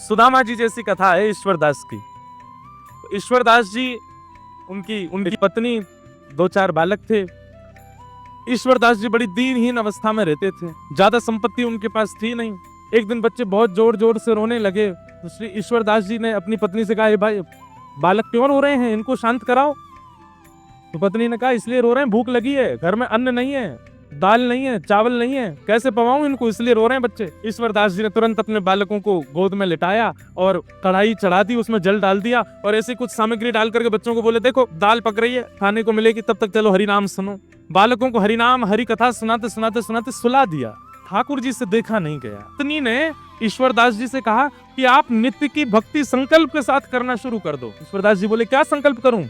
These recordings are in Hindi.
सुदामा जी जैसी कथा है ईश्वरदास की। ईश्वरदास जी, उनकी उनकी पत्नी, 2-4 बालक थे। ईश्वरदास जी बड़ी दीनहीन अवस्था में रहते थे, ज्यादा संपत्ति उनके पास थी नहीं। एक दिन बच्चे बहुत जोर जोर से रोने लगे, तो श्री ईश्वरदास जी ने अपनी पत्नी से कहा, "ए भाई, बालक क्यों रो रहे हैं, इनको शांत कराओ।" तो पत्नी ने कहा, "इसलिए रो रहे हैं, भूख लगी है, घर में अन्न नहीं है, दाल नहीं है, चावल नहीं है, कैसे पवाऊं इनको, इसलिए रो रहे हैं बच्चे।" ईश्वरदास जी ने तुरंत अपने बालकों को गोद में लिटाया और कढ़ाई चढ़ा दी, उसमें जल डाल दिया और ऐसी कुछ सामग्री डाल करके बच्चों को बोले, "देखो, दाल पक रही है, खाने को मिलेगी, तब तक चलो हरिनाम सुनो।" बालकों को हरिनाम हरि कथा सुनाते सुनाते सुनाते सुला दिया। ठाकुर जी से देखा नहीं गया। पत्नी ने ईश्वरदास जी से कहा कि आप नित्य की भक्ति संकल्प के साथ करना शुरू कर दो। ईश्वरदास जी बोले, "क्या संकल्प करूं?"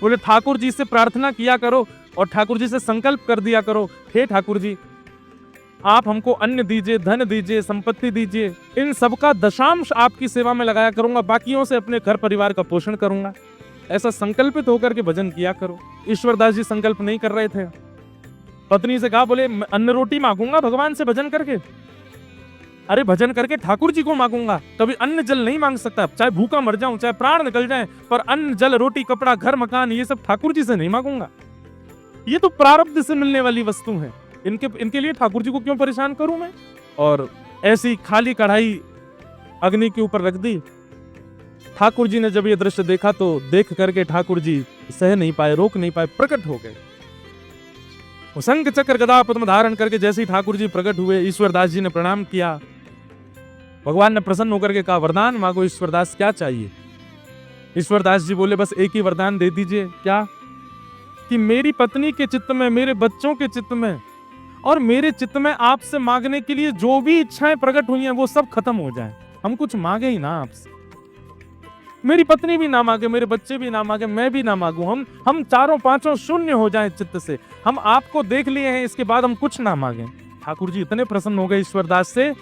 बोले, "ठाकुर जी से प्रार्थना किया करो और ठाकुर जी से संकल्प कर दिया करो, हे ठाकुर जी, आप हमको अन्न दीजिए, धन दीजिए, संपत्ति दीजिए, इन सबका दशांश आपकी सेवा में लगाया करूंगा, बाकियों से अपने घर परिवार का पोषण करूंगा। ऐसा संकल्पित होकर के भजन किया करो।" ईश्वरदास जी संकल्प नहीं कर रहे थे। पत्नी से कहा, बोले, "अन्न रोटी मांगूंगा भगवान से भजन करके। अरे भजन करके ठाकुर जी को मांगूंगा, कभी अन्न जल नहीं मांग सकता, चाहे भूखा मर जाऊं, चाहे प्राण निकल जाए, पर अन्न जल रोटी कपड़ा घर मकान ये सब ठाकुर जी से नहीं मांगूंगा। ये तो प्रारब्ध से मिलने वाली वस्तु है, इनके लिए ठाकुर जी को क्यों परेशान करूं मैं?" और ऐसी खाली कढ़ाई अग्नि के ऊपर रख दी। ठाकुर जी ने जब ये दृश्य देखा तो देख करके ठाकुर जी सह नहीं पाए, रोक नहीं पाए, प्रकट हो गए। शंख चक्र गदा पद्म धारण करके जैसे ही ठाकुर जी प्रकट हुए, ईश्वरदास जी ने प्रणाम किया। भगवान ने प्रसन्न होकर के कहा, "वरदान मांगो ईश्वरदास, क्या चाहिए?" ईश्वरदास जी बोले, "बस एक ही वरदान दे दीजिए।" "क्या?" "कि मेरी पत्नी के चित्त में, मेरे बच्चों के चित्त में और मेरे चित्त में आपसे मांगने के लिए जो भी इच्छाएं प्रकट हुई हैं वो सब खत्म हो जाएं। हम कुछ मांगे ही ना आपसे। मेरी पत्नी भी ना मांगे, मेरे बच्चे भी ना मांगे, मैं भी ना मांगू, हम चारों पांचों शून्य हो जाएं चित्त से। हम आपको देख लिए हैं, इसके बाद हम कुछ ना मांगे।" ठाकुर जी इतने प्रसन्न हो गए ईश्वरदास से,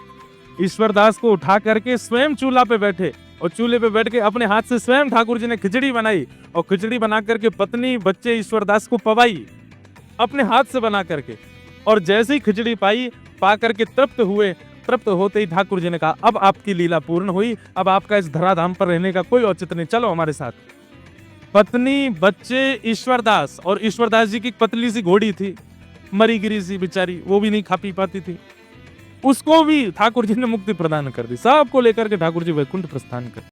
ईश्वरदास को उठा करके स्वयं चूल्हा पे बैठे और चूल्हे पे बैठ के अपने हाथ से स्वयं ठाकुर जी ने खिचड़ी बनाई और खिचड़ी बना करके पत्नी बच्चे ईश्वरदास को पवाई अपने हाथ से बना करके। और जैसे ही खिचड़ी पा करके तृप्त हुए, तृप्त होते ही ठाकुर जी ने कहा, "अब आपकी लीला पूर्ण हुई, अब आपका इस धराधाम पर रहने का कोई औचित्य नहीं, चलो हमारे साथ।" पत्नी, बच्चे, ईश्वरदास, और ईश्वरदास जी की पतली सी घोड़ी थी, मरी गिरी सी बेचारी, वो भी नहीं खा पी पाती थी, उसको भी ठाकुर जी ने मुक्ति प्रदान कर दी। सबको लेकर के ठाकुर जी वैकुंठ प्रस्थान कर